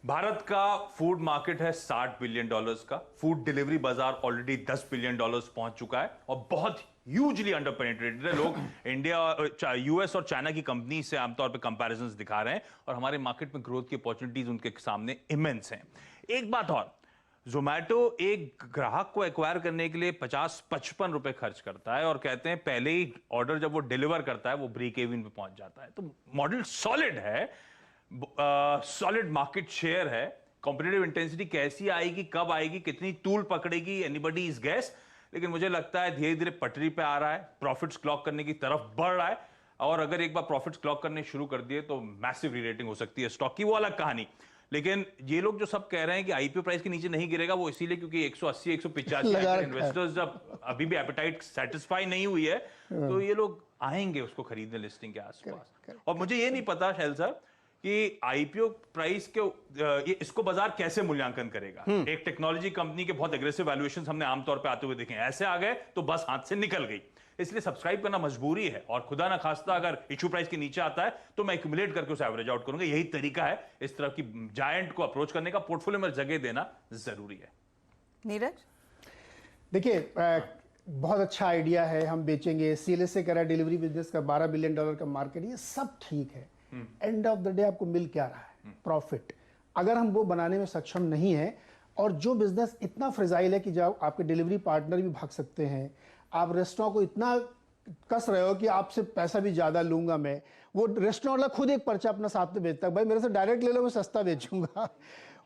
भारत का फूड मार्केट है $60 बिलियन का, फूड डिलीवरी बाजार ऑलरेडी $10 बिलियन पहुंच चुका है और बहुत ह्यूजली अंडर पेनिट्रेटेड है। लोग इंडिया, यूएस और चाइना की कंपनी से आमतौर पे कंपैरिजंस दिखा रहे हैं और हमारे मार्केट में ग्रोथ की अपॉर्चुनिटीज उनके सामने इमेंस हैं। एक बात और, जोमेटो एक ग्राहक को एक्वायर करने के लिए 50-55 रुपए खर्च करता है और कहते हैं पहले ही ऑर्डर जब वो डिलीवर करता है वो ब्रेक इवन पे पहुंच जाता है। तो मॉडल सॉलिड है, सॉलिड मार्केट शेयर है। कॉम्पिटिटिव इंटेंसिटी कैसी आएगी, कब आएगी, कितनी तूल पकड़ेगी, एनीबडी इज गेस, लेकिन मुझे लगता है धीरे धीरे पटरी पे आ रहा है, प्रॉफिट्स क्लॉक करने की तरफ बढ़ रहा है और अगर एक बार प्रॉफिट्स क्लॉक करने शुरू कर दिए तो मैसिव री-रेटिंग हो सकती है स्टॉक की, वो अलग कहानी। लेकिन ये लोग जो सब कह रहे हैं कि आईपीओ प्राइस के नीचे नहीं गिरेगा, वो इसीलिए क्योंकि 180-185 इन्वेस्टर्स जब अभी भी एपेटाइट सेटिस्फाई नहीं हुई है तो ये लोग आएंगे उसको खरीदने लिस्टिंग के आसपास। और मुझे ये नहीं पता शैल सर कि आईपीओ प्राइस के इसको बाजार कैसे मूल्यांकन करेगा। एक टेक्नोलॉजी कंपनी के बहुत एग्रेसिव वैल्यूएशन हमने आमतौर पे आते हुए देखे, ऐसे आ गए तो बस हाथ से निकल गई, इसलिए सब्सक्राइब करना मजबूरी है और खुदा ना खास्ता अगर इश्यू प्राइस के नीचे आता है तो मैं एक्यूमुलेट करके उसे एवरेज आउट करूंगा। यही तरीका है इस तरह की जायंट को अप्रोच करने का, पोर्टफोलियो में जगह देना जरूरी है। नीरज, देखिए बहुत अच्छा आइडिया है, हम बेचेंगे, सीएलएसए कह रहा है डिलीवरी बिजनेस का $12 बिलियन का मार्केट, ये सब ठीक है। एंड ऑफ द डे आपको मिल क्या रहा है? प्रॉफिट। अगर हम वो बनाने में सक्षम नहीं है और जो बिजनेस इतना फ्रेजाइल है कि जब आपके डिलीवरी पार्टनर भी भाग सकते हैं, आप रेस्टोरेंट को इतना कस रहे हो कि आपसे पैसा भी ज्यादा लूंगा मैं, वो रेस्टोरेंट वाला खुद एक पर्चा अपना साथ में बेचता है, भाई मेरे से डायरेक्ट ले लो मैं सस्ता बेचूंगा।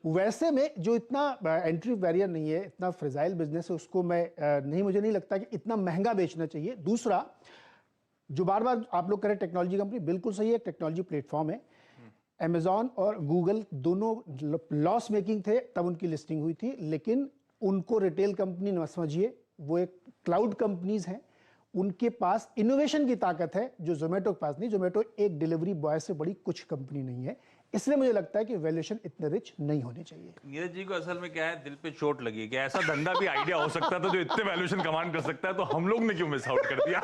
वैसे में जो इतना एंट्री बैरियर नहीं है, इतना फ्रेजाइल बिजनेस है, उसको मुझे नहीं लगता कि इतना महंगा बेचना चाहिए। दूसरा, जो बार बार आप लोग कह रहे टेक्नोलॉजी कंपनी, बिल्कुल सही है, टेक्नोलॉजी प्लेटफॉर्म है। अमेजॉन और गूगल दोनों लॉस मेकिंग थे तब उनकी लिस्टिंग हुई थी, लेकिन उनको रिटेल कंपनी न समझिए, वो एक क्लाउड कंपनीज हैं। उनके पास इनोवेशन की ताकत है जो जोमेटो के पास नहीं। जोमेटो एक डिलीवरी बॉय से बड़ी कुछ कंपनी नहीं है, इसलिए मुझे लगता है कि वैल्यूएशन इतने रिच नहीं होने चाहिए। नीरज जी को असल में क्या है, दिल पे चोट लगी कि ऐसा धंधा भी आइडिया हो सकता था जो इतने वैल्यूएशन कमांड कर सकता है, तो हम लोग ने क्यों मिस आउट कर दिया।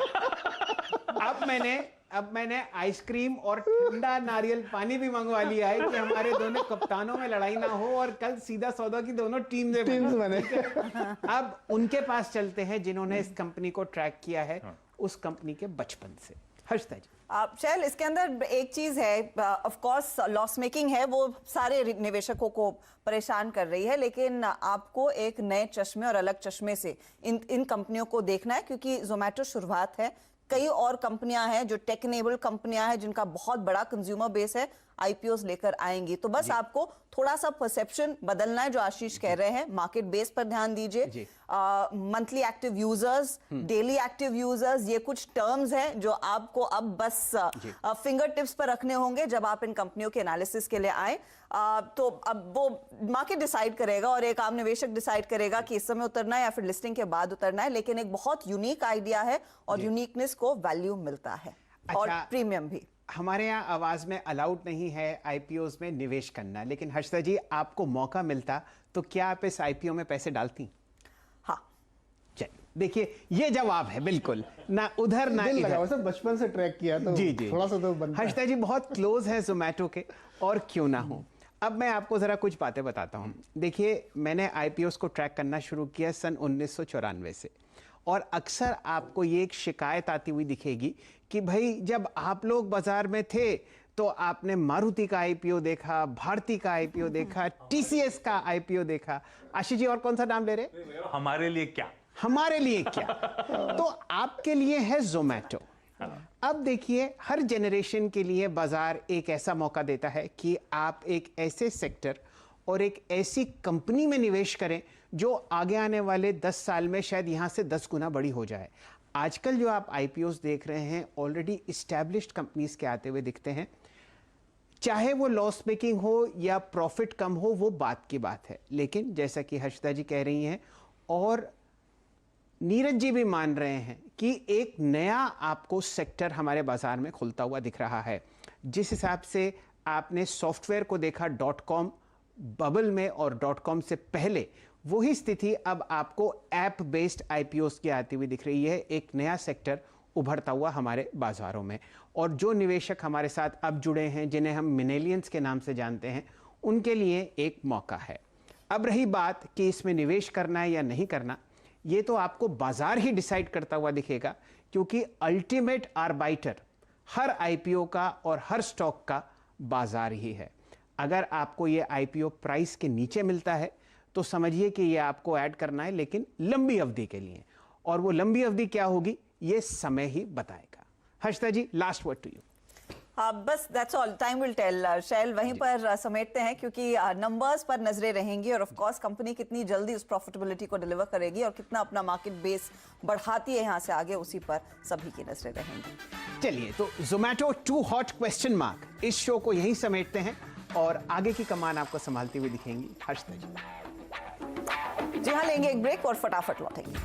अब मैंने आइसक्रीम और ठंडा नारियल पानी भी मंगवा लिया है कि हमारे दोनों कप्तानों में लड़ाई ना हो और कल सीधा सौदा की दोनों टीम्स बने। अब उनके पास चलते हैं जिन्होंने इस कंपनी को ट्रैक किया है, उस कंपनी के बचपन से। हर्षिता जी। शैल, इसके अंदर एक चीज है, ऑफ कोर्स लॉस मेकिंग है, वो सारे निवेशकों को परेशान कर रही है, लेकिन आपको एक नए चश्मे और अलग चश्मे से इन कंपनियों को देखना है, क्योंकि जोमेटो शुरुआत है। कई और कंपनियां हैं जो टेक इनेबल्ड कंपनियां हैं जिनका बहुत बड़ा कंज्यूमर बेस है, आईपीओस लेकर आएंगी। तो बस आपको थोड़ा सा परसेप्शन बदलना है, जो आशीष कह रहे हैं, मार्केट बेस पर ध्यान दीजिए। Monthly active users, daily active users, ये कुछ टर्म्स हैं जो आपको अब बस फिंगर टिप्स पर रखने होंगे जब आप इन कंपनियों के एनालिसिस के लिए आए। तो अब वो मार्केट डिसाइड करेगा और एक आम निवेशक डिसाइड करेगा कि इस समय उतरना है या फिर लिस्टिंग के बाद उतरना है, लेकिन एक बहुत यूनिक आइडिया है और यूनिकनेस को वैल्यू मिलता है और प्रीमियम भी। हमारे यहाँ आवाज में अलाउड नहीं है आईपीओस में निवेश करना, लेकिन हर्षिता जी आपको मौका मिलता तो क्या आप इस आईपीओ में पैसे डालती? हाँ। चलिए देखिए, ये जवाब है बिल्कुल ना उधर ना इधर। बचपन से ट्रैक किया तो जी जी थोड़ा सा तो बनता है। हर्षिता जी बहुत क्लोज है जोमेटो के, और क्यों ना हो। अब मैं आपको जरा कुछ बातें बताता हूँ। देखिए, मैंने आईपीओस को ट्रैक करना शुरू किया सन 1994 से, और अक्सर आपको ये एक शिकायत आती हुई दिखेगी कि भाई जब आप लोग बाजार में थे तो आपने मारुति का आईपीओ देखा, भारती का आईपीओ देखा, टीसीएस का आईपीओ देखा। आशीष जी और कौन सा नाम ले रहे? हमारे लिए क्या? हमारे लिए क्या? तो आपके लिए है जोमेटो। अब देखिए, हर जनरेशन के लिए बाजार एक ऐसा मौका देता है कि आप एक ऐसे सेक्टर और एक ऐसी कंपनी में निवेश करें जो आगे आने वाले 10 साल में शायद यहां से 10 गुना बड़ी हो जाए। आजकल जो आप आईपीओस देख रहे हैं, ऑलरेडी इस्टेब्लिश्ड कंपनीज के आते हुए दिखते हैं। चाहे वो लॉस मेकिंग हो या प्रॉफिट कम हो, वो बात की बात है, लेकिन जैसा कि हर्षिता जी कह रही हैं और नीरज जी भी मान रहे हैं कि एक नया आपको सेक्टर हमारे बाजार में खुलता हुआ दिख रहा है। जिस हिसाब से आपने सॉफ्टवेयर को देखा .com बबल में और .com से पहले, वही स्थिति अब आपको ऐप बेस्ड आईपीओस की आती हुई दिख रही है। एक नया सेक्टर उभरता हुआ हमारे बाजारों में, और जो निवेशक हमारे साथ अब जुड़े हैं, जिन्हें हम मिलेनियल्स के नाम से जानते हैं, उनके लिए एक मौका है। अब रही बात कि इसमें निवेश करना है या नहीं करना, ये तो आपको बाजार ही डिसाइड करता हुआ दिखेगा, क्योंकि अल्टीमेट आर्बाइटर हर आईपीओ का और हर स्टॉक का बाजार ही है। अगर आपको ये आईपीओ प्राइस के नीचे मिलता है तो समझिए कि ये आपको ऐड करना है, लेकिन लंबी अवधि के लिए, और वो लंबी अवधि क्या होगी ये समय ही बताएगा। Harshita ji, last word to you. बस that's all, time will tell. Shail, वहीं पर समेटते हैं, क्योंकि नंबर्स पर नजरें रहेंगी और ऑफ कोर्स कंपनी कितनी जल्दी उस प्रॉफिटेबिलिटी को डिलीवर करेगी और कितना अपना मार्केट बेस बढ़ाती है यहाँ से आगे, उसी पर सभी की नजरें रहेंगी। चलिए, तो Zomato to hot question mark, इस शो को यहीं समेटते हैं और आगे की कमान आपको संभालती हुई दिखेंगी हर्षिता जी। जी हाँ, लेंगे एक ब्रेक और फटाफट लौटेंगे।